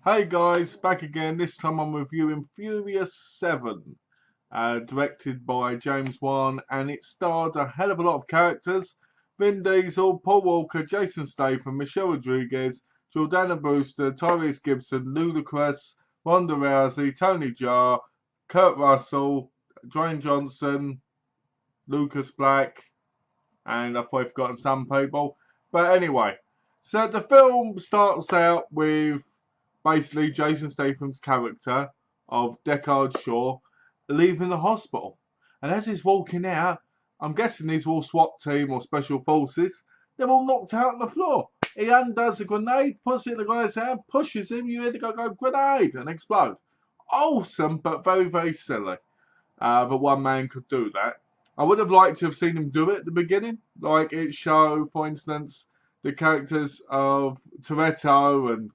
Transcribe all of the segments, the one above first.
Hey guys, back again. This time I'm reviewing Furious 7, directed by James Wan, and it starred a hell of a lot of characters. Vin Diesel, Paul Walker, Jason Statham, Michelle Rodriguez, Jordana Brewster, Tyrese Gibson, Ludacris, Ronda Rousey, Tony Jaa, Kurt Russell, Dwayne Johnson, Lucas Black, and I've probably forgotten some people. But anyway, so the film starts out with basically Jason Statham's character of Deckard Shaw leaving the hospital. And as he's walking out, I'm guessing these are all SWAT team or special forces, they're all knocked out on the floor. He undoes a grenade, puts it in the guy's hand, pushes him, you hear the guy go, grenade, and explode. Awesome, but very, very silly. But one man could do that. I would have liked to have seen him do it at the beginning. Like it show, for instance, the characters of Toretto and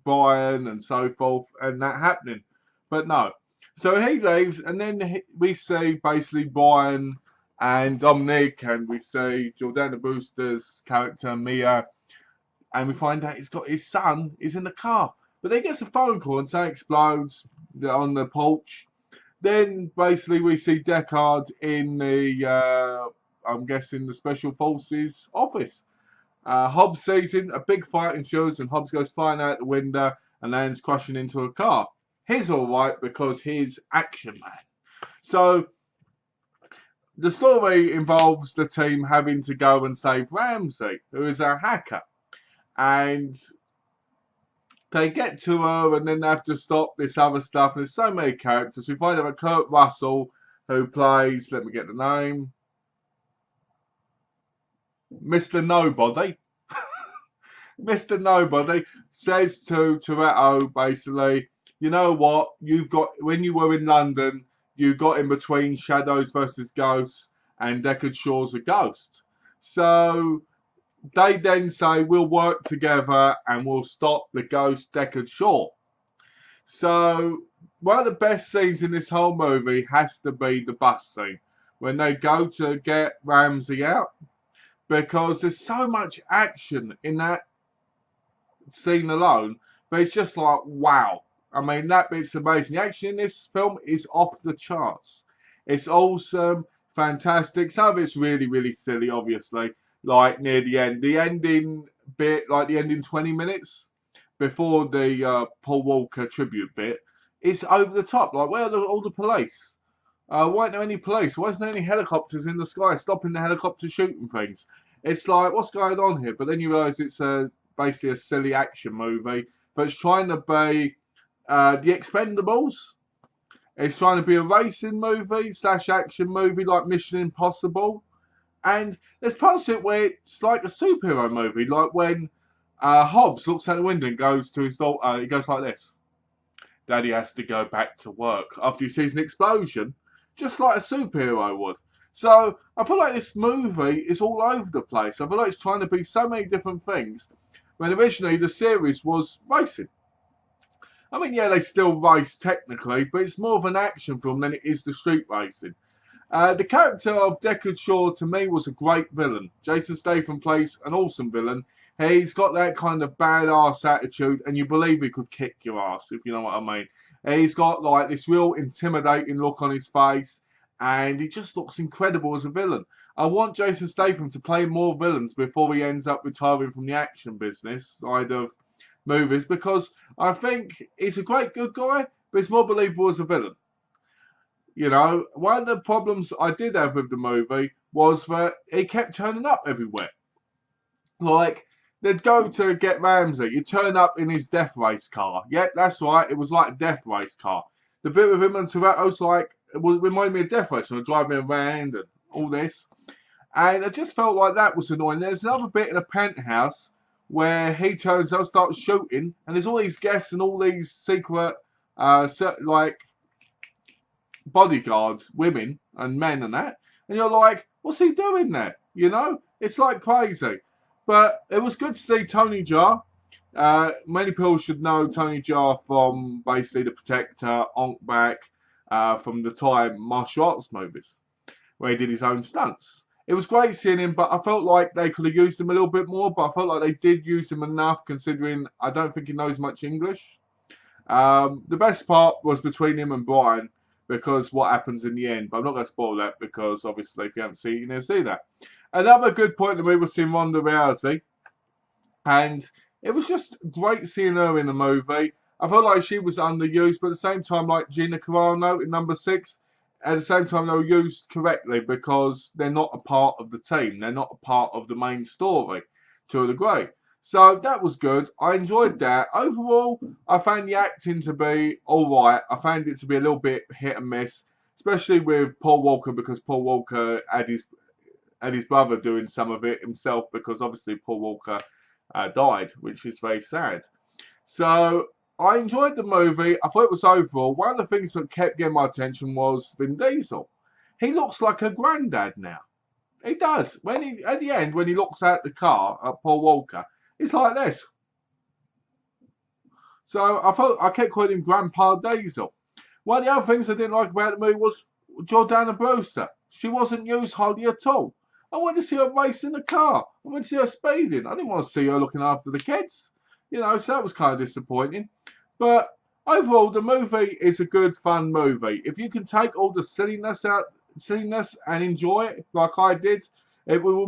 Brian and so forth, and that happening. But no. So he leaves, and then we see basically Brian and Dominic, and we see Jordana Brewster's character, Mia, and we find out he's got his son is in the car. But then he gets a phone call and something explodes on the porch. Then basically we see Deckard in I'm guessing the Special Forces office. Hobbs sees him, a big fight ensues, and Hobbs goes flying out the window and lands crashing into a car. He's alright because he's Action Man. So the story involves the team having to go and save Ramsey, who is a hacker. And they get to her and then they have to stop this other stuff. There's so many characters. We find out Kurt Russell, who plays, let me get the name, Mr. Nobody. Mr. Nobody says to Toretto basically, you know what, you've got, when you were in London, you got in between Shadows versus Ghosts and Deckard Shaw's a ghost. So they then say, we'll work together and we'll stop the ghost Deckard Shaw. So one of the best scenes in this whole movie has to be the bus scene when they go to get Ramsey out, because there's so much action in that scene alone, but it's just like, wow. I mean, that bit's amazing. The action in this film is off the charts. It's awesome, fantastic. Some of it's really, really silly, obviously, like near the end. The ending bit, like the ending 20 minutes before the Paul Walker tribute bit, is over the top. Like, where are all the police? Why aren't there any police? Why isn't there any helicopters in the sky stopping the helicopter shooting things? It's like, what's going on here? But then you realise it's basically a silly action movie, but it's trying to be The Expendables. It's trying to be a racing movie / action movie like Mission Impossible. And there's parts of it where it's like a superhero movie, like when Hobbs looks out the window and goes to his daughter, he goes like this. Daddy has to go back to work after he sees an explosion, just like a superhero would. So I feel like this movie is all over the place. I feel like it's trying to be so many different things, when originally the series was racing. I mean, yeah, they still race technically, but it's more of an action film than it is the street racing. The character of Deckard Shaw, to me, was a great villain. Jason Statham plays an awesome villain. He's got that kind of badass attitude, and you believe he could kick your ass, if you know what I mean. He's got like this real intimidating look on his face, and he just looks incredible as a villain. I want Jason Statham to play more villains before he ends up retiring from the action business side of movies, because I think he's a great good guy, but he's more believable as a villain. You know, one of the problems I did have with the movie was that he kept turning up everywhere. Like, they'd go to get Ramsey, he'd turn up in his death race car. Yeah, that's right, it was like a death race car. The bit with him and Toretto's like, it reminded me of death race, and driving around and all this. And I just felt like that was annoying. There's another bit in a penthouse where he turns up, starts shooting, and there's all these guests and all these secret, like, bodyguards, women and men and that, and you're like, what's he doing there? You know, it's like crazy. But it was good to see Tony Jaa. Many people should know Tony Jaa from basically The Protector, Onk Bak, from the Thai martial arts movies, where he did his own stunts. It was great seeing him, but I felt like they could have used him a little bit more, but I felt like they did use him enough, considering I don't think he knows much English. The best part was between him and Brian because what happens in the end. But I'm not going to spoil that because obviously if you haven't seen it, you're going to see that. Another good point to me was seeing Ronda Rousey. And it was just great seeing her in the movie. I felt like she was underused, but at the same time, like Gina Carano in number 6, at the same time, they were used correctly because they're not a part of the team. They're not a part of the main story to a degree. So that was good. I enjoyed that. Overall, I found the acting to be alright. I found it to be a little bit hit and miss, especially with Paul Walker because Paul Walker had his brother doing some of it himself because obviously Paul Walker died, which is very sad. So I enjoyed the movie. I thought it was overall. One of the things that kept getting my attention was Vin Diesel. He looks like a granddad now. He does. When he at the end, when he looks out the car at Paul Walker, it's like this. So I kept calling him Grandpa Diesel. One of the other things I didn't like about the movie was Jordana Brewster. She wasn't used hardly at all. I wanted to see her racing the car. I wanted to see her speeding. I didn't want to see her looking after the kids. You know, so that was kind of disappointing. But overall, the movie is a good, fun movie. If you can take all the silliness and enjoy it like I did, it will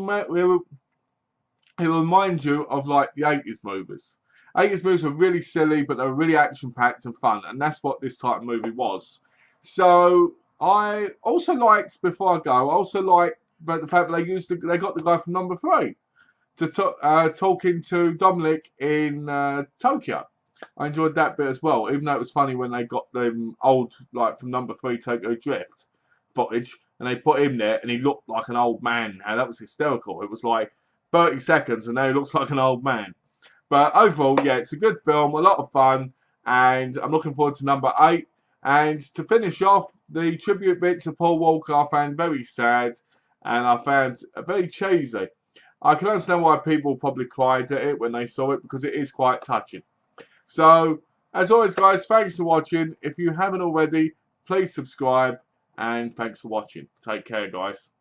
remind you of like the 80s movies. 80s movies were really silly, but they were really action-packed and fun, and that's what this type of movie was. So I also liked, before I go, I also liked the fact that they got the guy from number 3 to talking to Dominic in Tokyo. I enjoyed that bit as well, even though it was funny when they got them old, like from number 3 Tokyo Drift footage, and they put him there, and he looked like an old man. Now that was hysterical. It was like 30 seconds, and now he looks like an old man. But overall, yeah, it's a good film, a lot of fun, and I'm looking forward to number 8. And to finish off, the tribute bit to Paul Walker I found very sad, and I found very cheesy. I can understand why people probably cried at it when they saw it, because it is quite touching. So, as always, guys, thanks for watching. If you haven't already, please subscribe, and thanks for watching. Take care, guys.